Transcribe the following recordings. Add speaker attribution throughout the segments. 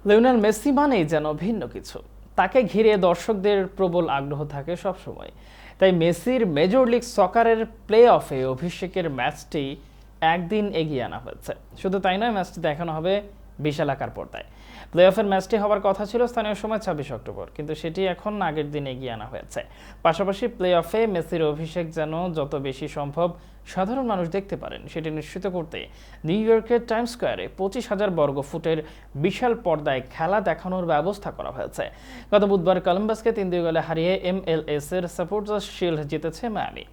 Speaker 1: Lionel Messi মানেই যেন ভিন্ন কিছু। তাকে ঘিরে দর্শকদের প্রবল আগ্রহ থাকে সবসময়। তাই মেসির মেজর লিগ সকারের প্লে অফে অভিষেকের ম্যাচটি একদিন এগিয়ে আনা হয়েছে। শুধু তাই নয়, ম্যাচটি দেখানো হবে বিশালাকার পর্দায়। প্লে অফের ম্যাচটি হওয়ার কথা ছিল স্থানীয় সময় 26 অক্টোবর, কিন্তু সেটি এখন আগের দিন এগিয়ে আনা হয়েছে। পাশাপাশি প্লে অফে মেসির অভিষেক যেন যত বেশি সম্ভব সাধারণ মানুষ দেখতে পারেন সেটি নিশ্চিত করতে নিউ ইয়র্কের টাইম স্কোয়ারে 25,000 বর্গফুটের বিশাল পর্দায় খেলা দেখানোর ব্যবস্থা করা হয়েছে। গত বুধবার কলম্বাসকে 3-2 গোলে হারিয়ে MLS এর সাপোর্টার্স শিল্ড জিতেছে মায়ামি।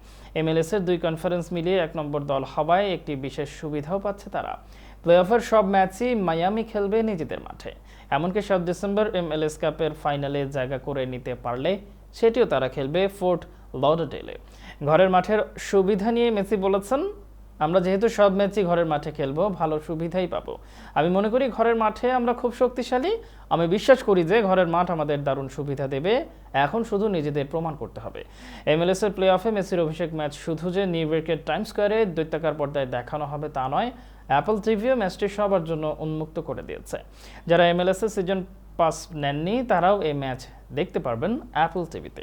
Speaker 1: MLS এর 2 কনফারেন্স মিলিয়ে 1 নম্বর দল হওয়ায় একটি বিশেষ সুবিধাও পাচ্ছে তারা। প্লে অফের সব ম্যাচই মায়ামি খেলবে নিজেদের মাঠে। এমনকি 7 ডিসেম্বর MLS কাপের ফাইনালে জায়গা করে নিতে পারলে সেটিও তারা খেলবে ফোর্ট লডারডেলে। ঘরের মাঠের সুবিধা নিয়ে মেসি বলেছেন, আমরা যেহেতু সব ম্যাচই ঘরের মাঠে খেলবো, ভালো সুবিধাই পাবো। আমি মনে করি ঘরের মাঠে আমরা খুব শক্তিশালী। আমি বিশ্বাস করি যে ঘরের মাঠ আমাদের দারুণ সুবিধা দেবে। এখন শুধু নিজেদের প্রমাণ করতে হবে। MLS এর প্লে অফে মেসির অভিষেক ম্যাচ শুধু যে নিউ ইয়র্কের টাইম স্কোয়ারে দৈত্যাকার পর্দায় দেখানো হবে তা নয়, অ্যাপল টিভিও ম্যাচটি সবার জন্য উন্মুক্ত করে দিয়েছে। যারা MLS এর সিজন পাস নেননি তারাও এই ম্যাচ দেখতে পারবেন অ্যাপল টিভিতে।